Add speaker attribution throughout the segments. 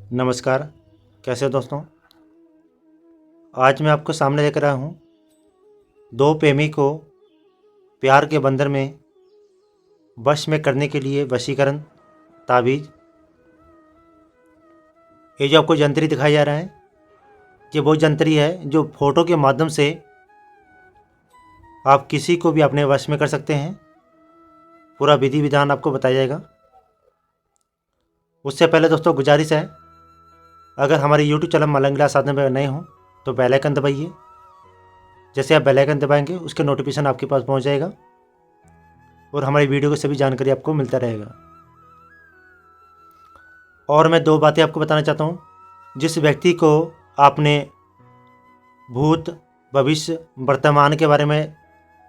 Speaker 1: नमस्कार। कैसे हो दोस्तों। आज मैं आपको सामने लेकर आया हूँ दो प्रेमी को प्यार के बंधन में वश में करने के लिए वशीकरण ताबीज़। ये जो आपको जंतरी दिखाया जा रहा है, ये वो जंतरी है जो फोटो के माध्यम से आप किसी को भी अपने वश में कर सकते हैं। पूरा विधि विधान आपको बताया जाएगा। उससे पहले दोस्तों गुजारिश है, अगर हमारे YouTube चैनल मलंग विलास साधना में नए हों तो बेल आइकन दबाइए। जैसे आप बेल आइकन दबाएंगे उसके नोटिफिकेशन आपके पास पहुंच जाएगा और हमारी वीडियो की सभी जानकारी आपको मिलता रहेगा। और मैं दो बातें आपको बताना चाहता हूँ। जिस व्यक्ति को आपने भूत, भविष्य, वर्तमान के बारे में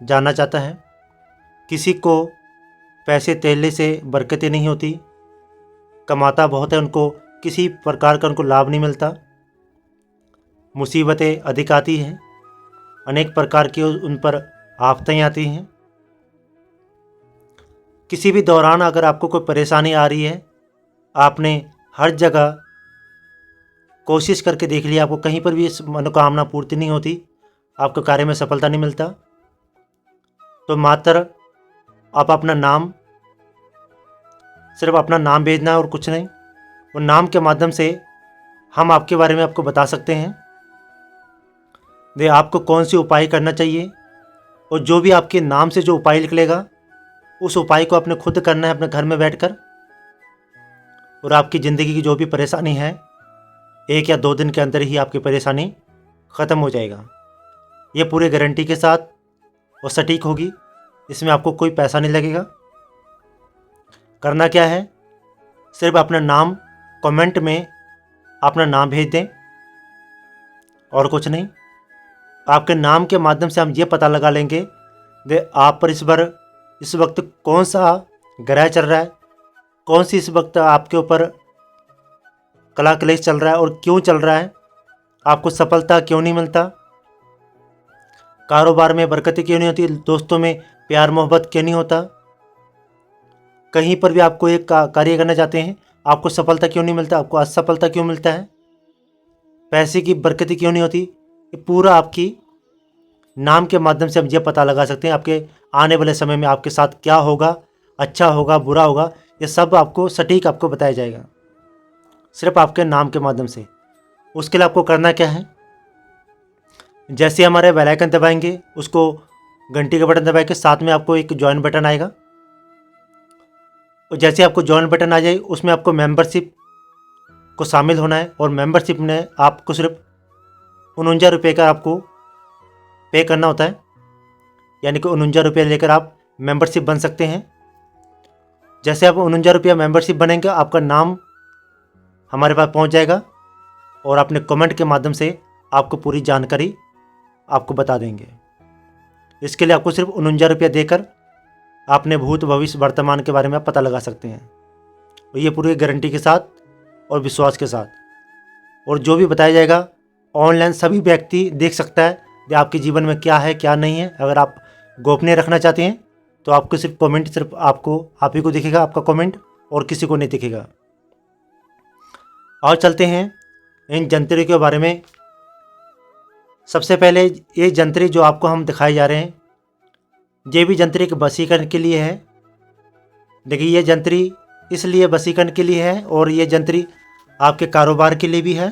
Speaker 1: जानना चाहता है, किसी को पैसे तेले से बरकतें नहीं होती, कमाता बहुत है, उनको किसी प्रकार का उनको लाभ नहीं मिलता, मुसीबतें अधिक आती हैं, अनेक प्रकार की उन पर आफतें आती हैं। किसी भी दौरान अगर आपको कोई परेशानी आ रही है, आपने हर जगह कोशिश करके देख लिया, आपको कहीं पर भी इस मनोकामना पूर्ति नहीं होती, आपको कार्य में सफलता नहीं मिलता, तो मात्र आप अपना नाम, सिर्फ अपना नाम भेजना है और कुछ नहीं। और नाम के माध्यम से हम आपके बारे में आपको बता सकते हैं दे आपको कौन सी उपाय करना चाहिए। और जो भी आपके नाम से जो उपाय निकलेगा, उस उपाय को आपने खुद करना है अपने घर में बैठकर। और आपकी ज़िंदगी की जो भी परेशानी है, 1 या 2 दिन के अंदर ही आपकी परेशानी ख़त्म हो जाएगा। ये पूरे गारंटी के साथ और सटीक होगी। इसमें आपको कोई पैसा नहीं लगेगा। करना क्या है, सिर्फ अपना नाम कमेंट में अपना नाम भेज दें और कुछ नहीं। आपके नाम के माध्यम से हम ये पता लगा लेंगे दे आप पर इस वक्त कौन सा ग्रह चल रहा है, कौन सी इस वक्त आपके ऊपर कला क्लेश चल रहा है और क्यों चल रहा है, आपको सफलता क्यों नहीं मिलता, कारोबार में बरकतें क्यों नहीं होती, दोस्तों में प्यार मोहब्बत क्यों नहीं होता, कहीं पर भी आपको एक कार्य करना चाहते हैं, आपको सफलता क्यों नहीं मिलता, आपको असफलता क्यों मिलता है, पैसे की बरकतें क्यों नहीं होती। ये पूरा आपकी नाम के माध्यम से हम ये पता लगा सकते हैं आपके आने वाले समय में आपके साथ क्या होगा, अच्छा होगा, बुरा होगा, ये सब आपको सटीक आपको बताया जाएगा सिर्फ आपके नाम के माध्यम से। उसके लिए आपको करना क्या है, जैसे हमारे बेल आइकन दबाएंगे, उसको घंटी का बटन दबा के साथ में आपको एक ज्वाइन बटन आएगा। और जैसे आपको ज्वाइन बटन आ जाए, उसमें आपको मेंबरशिप को शामिल होना है। और मेंबरशिप में आपको सिर्फ 49 रुपये का आपको पे करना होता है, यानी कि 49 रुपये लेकर आप मेंबरशिप बन सकते हैं। जैसे आप 49 रुपया मेंबरशिप बनेंगे, आपका नाम हमारे पास पहुंच जाएगा और अपने कमेंट के माध्यम से आपको पूरी जानकारी आपको बता देंगे। इसके लिए आपको सिर्फ 49 रुपया देकर आपने भूत, भविष्य, वर्तमान के बारे में आप पता लगा सकते हैं। और ये पूरी गारंटी के साथ और विश्वास के साथ। और जो भी बताया जाएगा ऑनलाइन सभी व्यक्ति देख सकता है कि आपके जीवन में क्या है क्या नहीं है। अगर आप गोपनीय रखना चाहते हैं तो आपको सिर्फ कमेंट, सिर्फ आप ही को दिखेगा आपका कमेंट, और किसी को नहीं दिखेगा। और चलते हैं इन जंतरी के बारे में। सबसे पहले ये जंतरी जो आपको हम दिखाए जा रहे हैं, ये भी जंतरी के वशीकरण के लिए है। देखिए, ये जंतरी इसलिए वशीकरण के लिए है और ये जंतरी आपके कारोबार के लिए भी है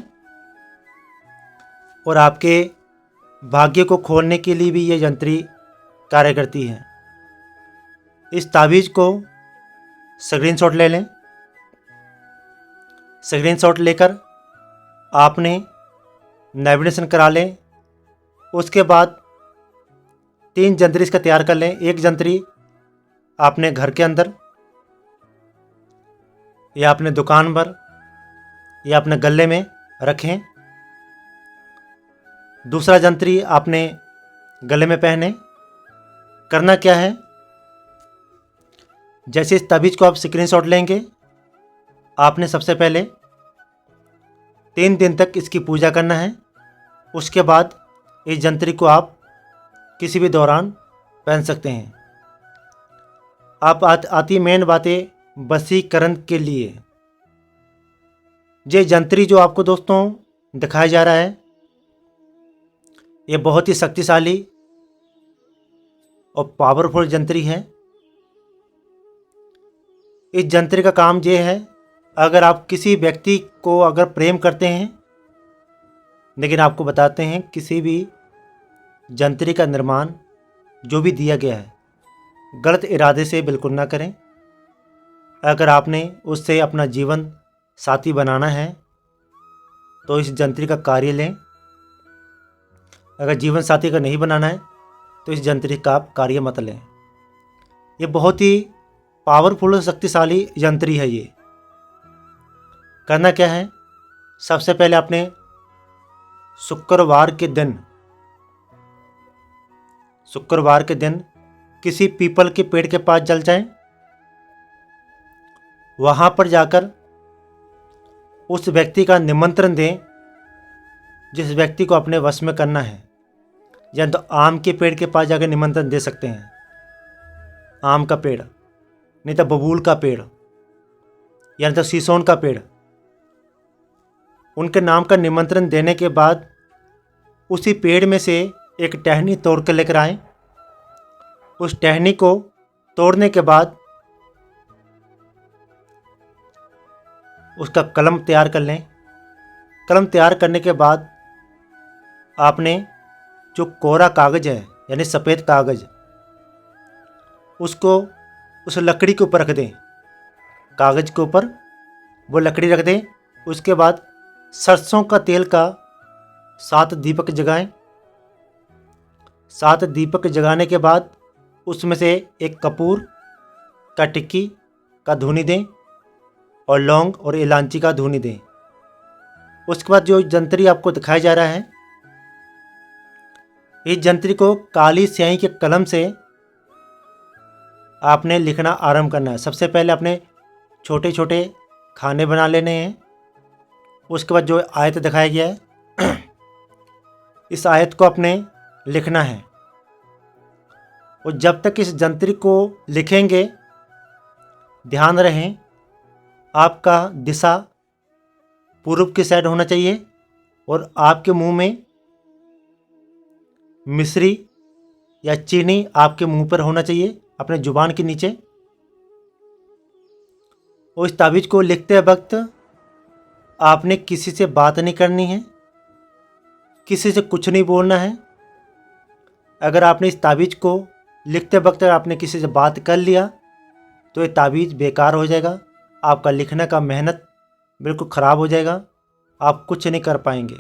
Speaker 1: और आपके भाग्य को खोलने के लिए भी ये जंतरी कार्य करती है। इस ताबीज़ को स्क्रीनशॉट ले लें। स्क्रीनशॉट लेकर आपने नेविगेशन करा लें। उसके बाद 3 जंतरी इसका तैयार कर लें। एक जंतरी आपने घर के अंदर या अपने दुकान पर या अपने गले में रखें। दूसरा जंतरी आपने गले में पहने। करना क्या है, जैसे इस ताबीज़ को आप स्क्रीनशॉट लेंगे, आपने सबसे पहले 3 दिन तक इसकी पूजा करना है। उसके बाद इस जंतरी को आप किसी भी दौरान पहन सकते हैं। आप आती मेन बातें वशीकरण के लिए। ये जंतरी जो आपको दोस्तों दिखाया जा रहा है, ये बहुत ही शक्तिशाली और पावरफुल जंतरी है। इस जंतरी का काम ये है, अगर आप किसी व्यक्ति को अगर प्रेम करते हैं, लेकिन आपको बताते हैं किसी भी जंतरी का निर्माण जो भी दिया गया है गलत इरादे से बिल्कुल ना करें। अगर आपने उससे अपना जीवन साथी बनाना है तो इस जंतरी का कार्य लें। अगर जीवन साथी का नहीं बनाना है तो इस जंतरी का आप कार्य मत लें। ये बहुत ही पावरफुल और शक्तिशाली जंतरी है। ये करना क्या है, सबसे पहले आपने शुक्रवार के दिन किसी पीपल के पेड़ के पास चल जाएं। वहाँ पर जाकर उस व्यक्ति का निमंत्रण दें जिस व्यक्ति को अपने वश में करना है। या तो आम के पेड़ के पास जाकर निमंत्रण दे सकते हैं, आम का पेड़, नहीं तो बबूल का पेड़, या तो शीशोन का पेड़। उनके नाम का निमंत्रण देने के बाद उसी पेड़ में से एक टहनी तोड़ कर लेकर आएं। उस टहनी को तोड़ने के बाद उसका कलम तैयार कर लें। कलम तैयार करने के बाद आपने जो कोरा कागज़ है यानी सफ़ेद कागज़, उसको उस लकड़ी के ऊपर रख दें। कागज़ के ऊपर वो लकड़ी रख दें। उसके बाद सरसों का तेल का 7 दीपक जगाएं। 7 दीपक जगाने के बाद उसमें से एक कपूर का टिक्की का धूनी दें और लौंग और इलायची का धूनी दें। उसके बाद जो जंतरी आपको दिखाया जा रहा है, इस जंतरी को काली स्याही के कलम से आपने लिखना आरंभ करना है। सबसे पहले आपने छोटे छोटे खाने बना लेने हैं। उसके बाद जो आयत दिखाया गया है इस आयत को आपने लिखना है। और जब तक इस जंतरी को लिखेंगे, ध्यान रहें आपका दिशा पूर्व की साइड होना चाहिए और आपके मुंह में मिश्री या चीनी आपके मुंह पर होना चाहिए, अपने जुबान के नीचे। और इस ताबीज़ को लिखते वक्त आपने किसी से बात नहीं करनी है, किसी से कुछ नहीं बोलना है। अगर आपने इस ताबीज़ को लिखते वक्त आपने किसी से बात कर लिया तो ये ताबीज़ बेकार हो जाएगा। आपका लिखने का मेहनत बिल्कुल ख़राब हो जाएगा, आप कुछ नहीं कर पाएंगे।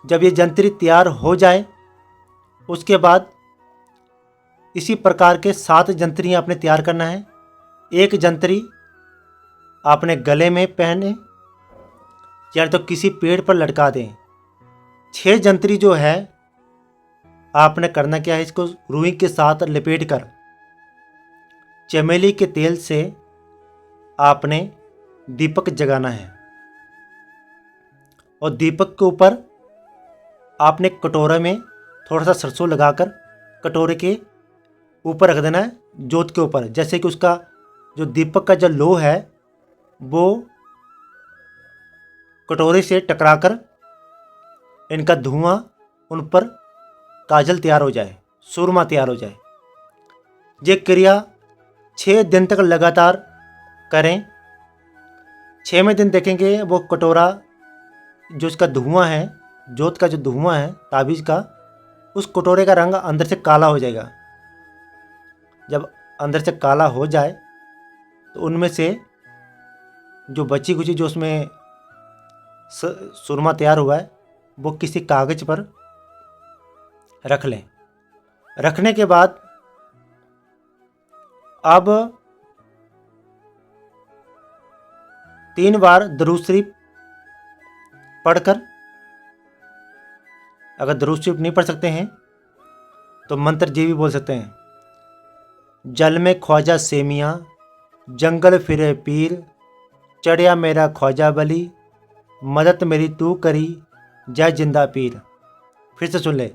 Speaker 1: जब ये जंतरी तैयार हो जाए उसके बाद इसी प्रकार के 7 जंतरियाँ आपने तैयार करना है। एक जंतरी आपने गले में पहने या तो किसी पेड़ पर लटका दें। 6 जंतरी जो है आपने करना क्या है, इसको रुई के साथ लपेट कर चमेली के तेल से आपने दीपक जगाना है। और दीपक के ऊपर आपने कटोरे में थोड़ा सा सरसों लगाकर कटोरे के ऊपर रख देना है, जोत के ऊपर। जैसे कि उसका जो दीपक का जो लो है वो कटोरे से टकराकर इनका धुआं उन पर काजल तैयार हो जाए, सुरमा तैयार हो जाए। ये क्रिया 6 दिन तक लगातार करें। 6वें दिन देखेंगे वो कटोरा जो इसका धुआं है, जोत का जो धुआं है ताबीज़ का, उस कटोरे का रंग अंदर से काला हो जाएगा। जब अंदर से काला हो जाए तो उनमें से जो बची खुची जो उसमें सुरमा तैयार हुआ है वो किसी कागज़ पर रख लें। रखने के बाद अब 3 बार दरूद शरीफ पढ़कर, अगर दरूद शरीफ नहीं पढ़ सकते हैं तो मंत्र जी भी बोल सकते हैं। जल में ख्वाजा सेमिया, जंगल फिरे पीर, चढ़िया मेरा ख्वाजा बली, मदद मेरी तू करी, जय जिंदा पीर। फिर से सुन ले।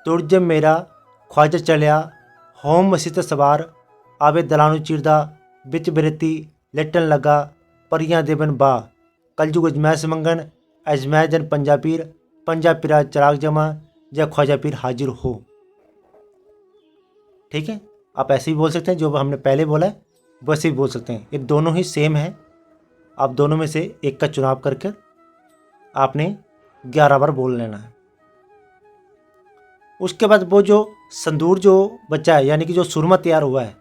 Speaker 1: तुर्ज मेरा ख्वाजा चलिया, होम मसीत सवार, आवे दलानु चिरदा, बिच बिरती लेटन लगा परियां देवन बा, कलजुग अजमैस मंगन, अजमै जन पंजापीरा चराग जमा, जय ख्वाजा पीर हाजिर हो। ठीक है, आप ऐसे भी बोल सकते हैं, जो हमने पहले बोला है वैसे भी बोल सकते हैं। ये दोनों ही सेम है। आप दोनों में से एक का चुनाव करके आपने 11 बार बोल लेना है। उसके बाद वो जो संदूर जो बचा है, यानी कि जो सुरमा तैयार हुआ है,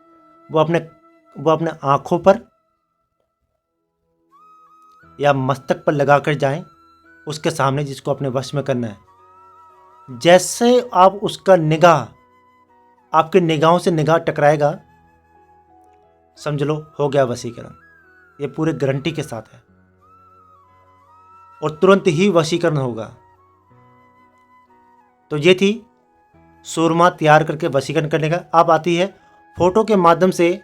Speaker 1: वो अपने आँखों पर या मस्तक पर लगाकर जाएं, उसके सामने, जिसको अपने वश में करना है। जैसे आप उसका निगाह, आपके निगाहों से निगाह टकराएगा, समझ लो हो गया वशीकरण। ये पूरे गारंटी के साथ है और तुरंत ही वशीकरण होगा। तो ये थी सूरमा तैयार करके वशीकरण करने का। अब आती है फोटो के माध्यम से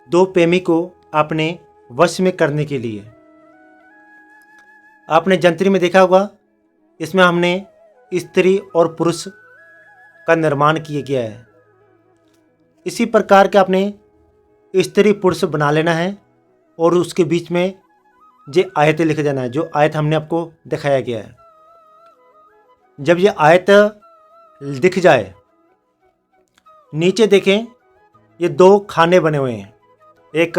Speaker 1: दो प्रेमी को अपने वश में करने के लिए। आपने जंत्री में देखा होगा, इसमें हमने स्त्री और पुरुष का निर्माण किया गया है। इसी प्रकार के आपने स्त्री पुरुष बना लेना है और उसके बीच में ये आयतें लिख देना है, जो आयत हमने आपको दिखाया गया है। जब ये आयत दिख जाए, नीचे देखें, ये दो खाने बने हुए हैं, एक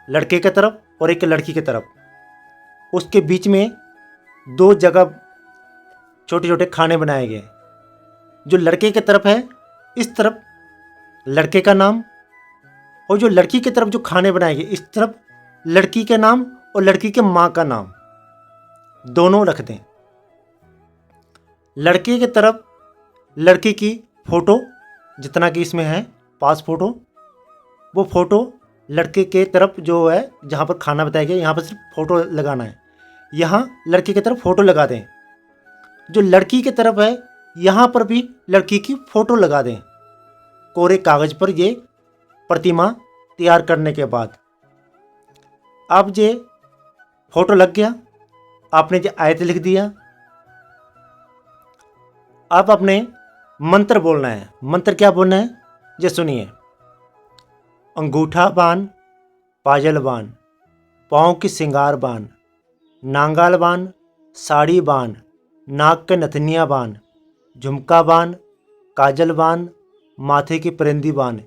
Speaker 1: लड़के की तरफ और एक लड़की की तरफ। उसके बीच में दो जगह छोटे छोटे खाने बनाए गए। जो लड़के की तरफ है, इस तरफ लड़के का नाम, और जो लड़की की तरफ जो खाने बनाए गए, इस तरफ लड़की के नाम और लड़की के माँ का नाम दोनों रख दें। लड़के की तरफ लड़की की फोटो, जितना कि इसमें है 5 फोटो, वो फोटो लड़के के तरफ जो है, जहाँ पर खाना बताया गया, यहाँ पर सिर्फ फोटो लगाना है। यहाँ लड़के की तरफ फोटो लगा दें। जो लड़की की तरफ है, यहाँ पर भी लड़की की फोटो लगा दें, कोरे कागज पर ये प्रतिमा तैयार करने के बाद। अब ये फोटो लग गया, आपने जो आयत लिख दिया। अब अपने मंत्र बोलना है। मंत्र क्या बोलना है, ये सुनिए। अंगूठा बान, पायल बान, पाँव की सिंगार बान, नांगाल बान, साड़ी बान, नाक के नथनिया बान, झुमका बान, काजल बान, माथे की परिंदी बान।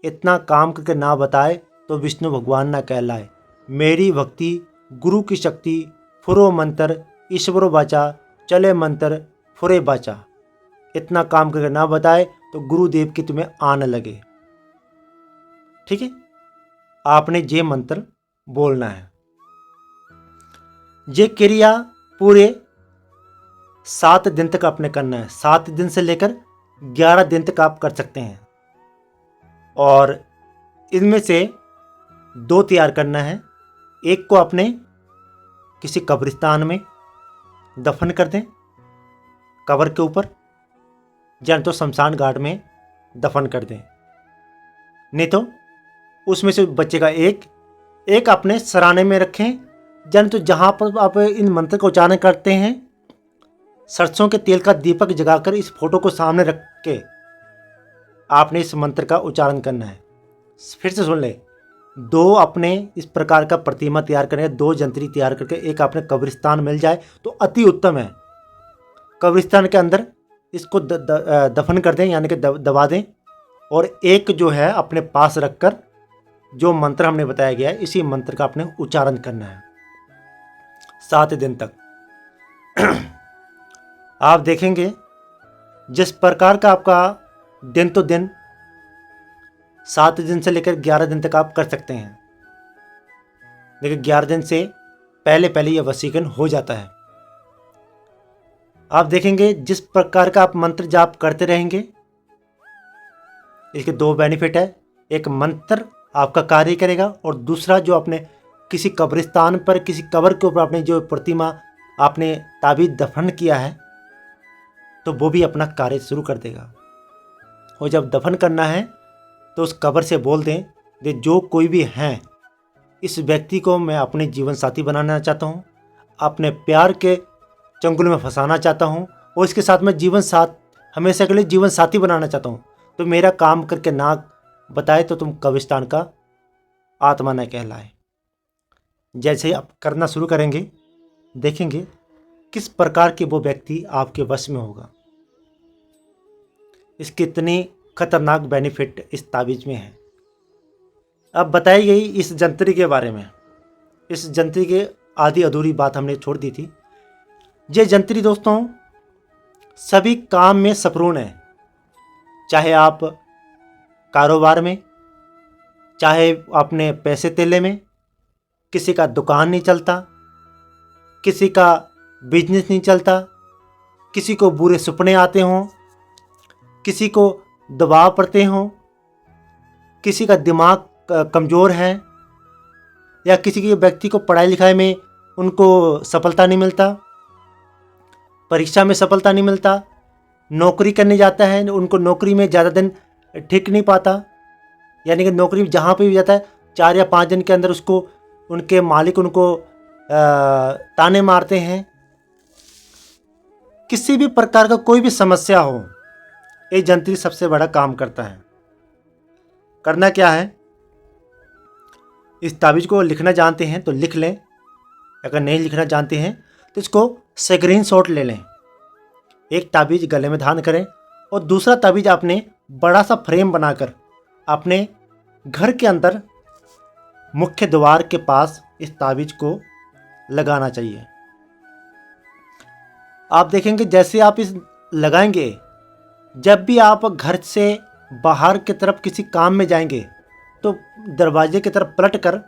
Speaker 1: इतना काम करके ना बताए तो विष्णु भगवान ना कहलाए। मेरी भक्ति गुरु की शक्ति, फुरो मंत्र ईश्वरो बाचा, चले मंत्र फुरे बाचा। इतना काम करके ना बताए तो गुरुदेव की तुम्हें आन लगे। ठीक है, आपने ये मंत्र बोलना है। ये क्रिया पूरे 7 दिन तक आपने करना है। 7 दिन से लेकर 11 दिन तक आप कर सकते हैं। और इनमें से 2 तैयार करना है। एक को अपने किसी कब्रिस्तान में दफन कर दें, कब्र के ऊपर, या तो शमशान घाट में दफन कर दें। नहीं तो उसमें से बच्चे का एक अपने सराने में रखें। तो जहाँ पर आप इन मंत्र का उच्चारण करते हैं, सरसों के तेल का दीपक जगाकर इस फोटो को सामने रख के आपने इस मंत्र का उच्चारण करना है। फिर से सुन ले, 2 अपने इस प्रकार का प्रतिमा तैयार करें, 2 जंतरी तैयार करके एक अपने कब्रिस्तान मिल जाए तो अति उत्तम है। कब्रिस्तान के अंदर इसको दफन कर दें, यानी कि दबा दें। और एक जो है अपने पास रखकर, जो मंत्र हमने बताया गया है, इसी मंत्र का आपने उच्चारण करना है 7 दिन तक। आप देखेंगे जिस प्रकार का आपका दिन तो दिन 7 दिन से लेकर 11 दिन तक आप कर सकते हैं। लेकिन 11 दिन से पहले पहले यह वशीकरण हो जाता है। आप देखेंगे जिस प्रकार का आप मंत्र जाप करते रहेंगे, इसके 2 बेनिफिट है। एक, मंत्र आपका कार्य करेगा, और दूसरा, जो आपने किसी कब्रिस्तान पर, किसी कब्र के ऊपर आपने जो प्रतिमा आपने ताबीज दफन किया है, तो वो भी अपना कार्य शुरू कर देगा। और जब दफन करना है तो उस कब्र से बोल दें, जो कोई भी हैं, इस व्यक्ति को मैं अपने जीवन साथी बनाना चाहता हूँ, अपने प्यार के चंगुल में फंसाना चाहता हूँ, और इसके साथ मैं हमेशा के लिए जीवन साथी बनाना चाहता हूँ। तो मेरा काम करके ना बताए तो तुम कब्रिस्तान का आत्मा न कहलाए। जैसे ही आप करना शुरू करेंगे, देखेंगे किस प्रकार के वो व्यक्ति आपके वश में होगा। इसकी इतनी खतरनाक बेनिफिट इस ताबीज़ में है। अब बताई गई इस जंतरी के बारे में। इस जंतरी के आधी अधूरी बात हमने छोड़ दी थी। ये जंतरी दोस्तों सभी काम में सपूर्ण है, चाहे आप कारोबार में, चाहे अपने पैसे तेले में। किसी का दुकान नहीं चलता, किसी का बिजनेस नहीं चलता, किसी को बुरे सपने आते हों, किसी को दबाव पड़ते हों, किसी का दिमाग कमज़ोर है, या किसी के व्यक्ति को पढ़ाई लिखाई में उनको सफलता नहीं मिलता, परीक्षा में सफलता नहीं मिलता, नौकरी करने जाता है उनको नौकरी में ज़्यादा दिन ठीक नहीं पाता, यानी कि नौकरी जहाँ पे भी जाता है 4 या 5 दिन के अंदर उसको उनके मालिक उनको ताने मारते हैं। किसी भी प्रकार का कोई भी समस्या हो, ये जंतरी सबसे बड़ा काम करता है। करना क्या है, इस ताबीज़ को लिखना जानते हैं तो लिख लें, अगर नहीं लिखना जानते हैं तो इसको स्क्रीनशॉट ले लें। एक ताबीज़ गले में धारण करें और दूसरा ताबीज़ आपने बड़ा सा फ्रेम बनाकर अपने घर के अंदर मुख्य द्वार के पास इस ताबीज़ को लगाना चाहिए। आप देखेंगे जैसे आप इस लगाएंगे, जब भी आप घर से बाहर की तरफ किसी काम में जाएंगे तो दरवाजे की तरफ पलट कर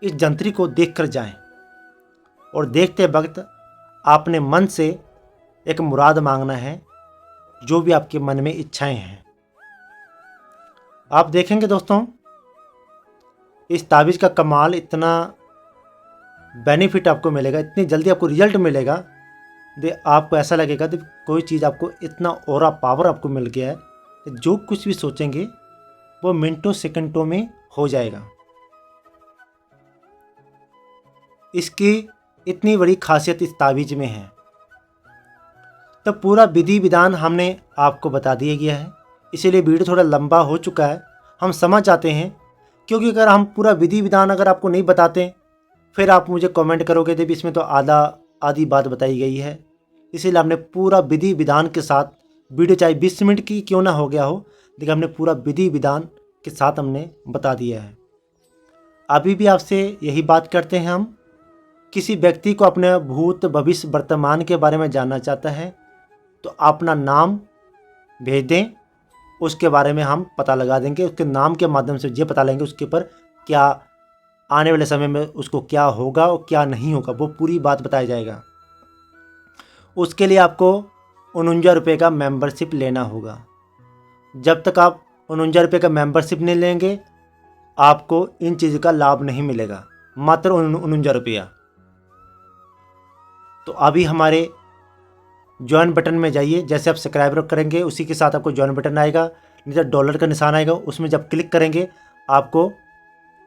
Speaker 1: इस जंतरी को देख कर जाएं, और देखते वक्त आपने मन से एक मुराद मांगना है, जो भी आपके मन में इच्छाएं हैं। आप देखेंगे दोस्तों इस ताबीज़ का कमाल, इतना बेनिफिट आपको मिलेगा, इतनी जल्दी आपको रिजल्ट मिलेगा, आपको ऐसा लगेगा कि कोई चीज़ आपको इतना ऑरा पावर आपको मिल गया है कि जो कुछ भी सोचेंगे वो मिनटों सेकंडों में हो जाएगा। इसकी इतनी बड़ी खासियत इस ताबीज़ में है। तो पूरा विधि विधान हमने आपको बता दिया गया है, इसीलिए वीडियो थोड़ा लंबा हो चुका है, हम समझ जाते हैं। क्योंकि अगर हम पूरा विधि विधान अगर आपको नहीं बताते, फिर आप मुझे कमेंट करोगे देवी इसमें तो आधी बात बताई गई है। इसीलिए हमने पूरा विधि विधान के साथ वीडियो, चाहे 20 मिनट की क्यों ना हो गया हो, लेकिन हमने पूरा विधि विधान के साथ हमने बता दिया है। अभी भी आपसे यही बात करते हैं हम, किसी व्यक्ति को अपने भूत भविष्य वर्तमान के बारे में जानना चाहता है तो अपना नाम भेज दें, उसके बारे में हम पता लगा देंगे। उसके नाम के माध्यम से ये पता लेंगे उसके ऊपर क्या आने वाले समय में उसको क्या होगा और क्या नहीं होगा, वो पूरी बात बताया जाएगा। उसके लिए आपको 49 रुपये का मेंबरशिप लेना होगा। जब तक आप 49 रुपये का मेंबरशिप नहीं लेंगे आपको इन चीज़ का लाभ नहीं मिलेगा, मात्र 49 रुपया। तो अभी हमारे ज्वाइन बटन में जाइए, जैसे आप सब्सक्राइब करेंगे उसी के साथ आपको ज्वाइन बटन आएगा, नीचे डॉलर का निशान आएगा, उसमें जब क्लिक करेंगे आपको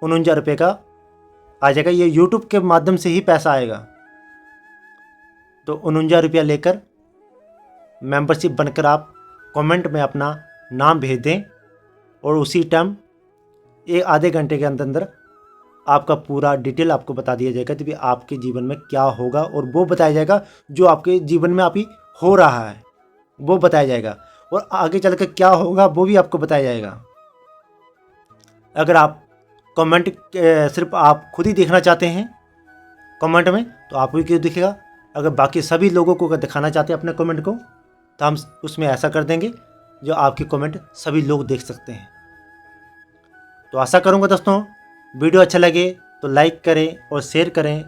Speaker 1: 49 रुपये का आ जाएगा। ये यूट्यूब के माध्यम से ही पैसा आएगा। तो 49 रुपया लेकर मेंबरशिप बनकर आप कमेंट में अपना नाम भेज दें, और उसी टाइम आधे घंटे के अंदर अंदर आपका पूरा डिटेल आपको बता दिया जाएगा कि आपके जीवन में क्या होगा, और वो बताया जाएगा जो आपके जीवन में अभी हो रहा है वो बताया जाएगा, और आगे चलकर क्या होगा वो भी आपको बताया जाएगा। अगर आप कमेंट सिर्फ आप खुद ही देखना चाहते हैं कमेंट में तो आपको ही क्यों दिखेगा, अगर बाकी सभी लोगों को दिखाना चाहते हैं अपने कमेंट को तो हम उसमें ऐसा कर देंगे जो आपकी कमेंट सभी लोग देख सकते हैं। तो आशा करूँगा दोस्तों वीडियो अच्छा लगे तो लाइक करें और शेयर करें,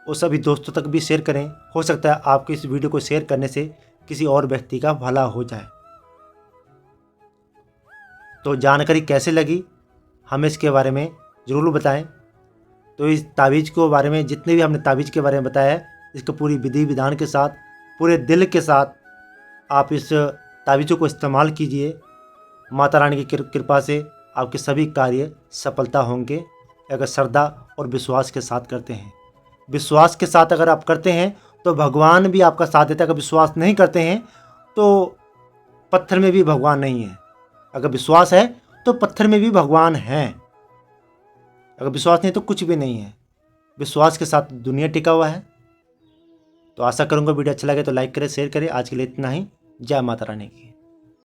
Speaker 1: और सभी दोस्तों तक भी शेयर करें। हो सकता है आपके इस वीडियो को शेयर करने से किसी और व्यक्ति का भला हो जाए। तो जानकारी कैसे लगी हमें इसके बारे में ज़रूर बताएं। तो इस ताबीज़ के बारे में जितने भी हमने ताबीज़ के बारे में बताया है, इसको पूरी विधि विधान के साथ पूरे दिल के साथ आप इस ताबीज़ों को इस्तेमाल कीजिए। माता रानी की कृपा से आपके सभी कार्य सफलता होंगे, अगर श्रद्धा और विश्वास के साथ करते हैं। विश्वास के साथ अगर आप करते हैं तो भगवान भी आपका साथ देता है। अगर विश्वास नहीं करते हैं तो पत्थर में भी भगवान नहीं है, अगर विश्वास है तो पत्थर में भी भगवान हैं। अगर विश्वास नहीं तो कुछ भी नहीं है। विश्वास के साथ दुनिया टिका हुआ है। तो आशा करूँगा वीडियो अच्छा लगे तो लाइक करें, शेयर करें। आज के लिए इतना ही। जय माता रानी की।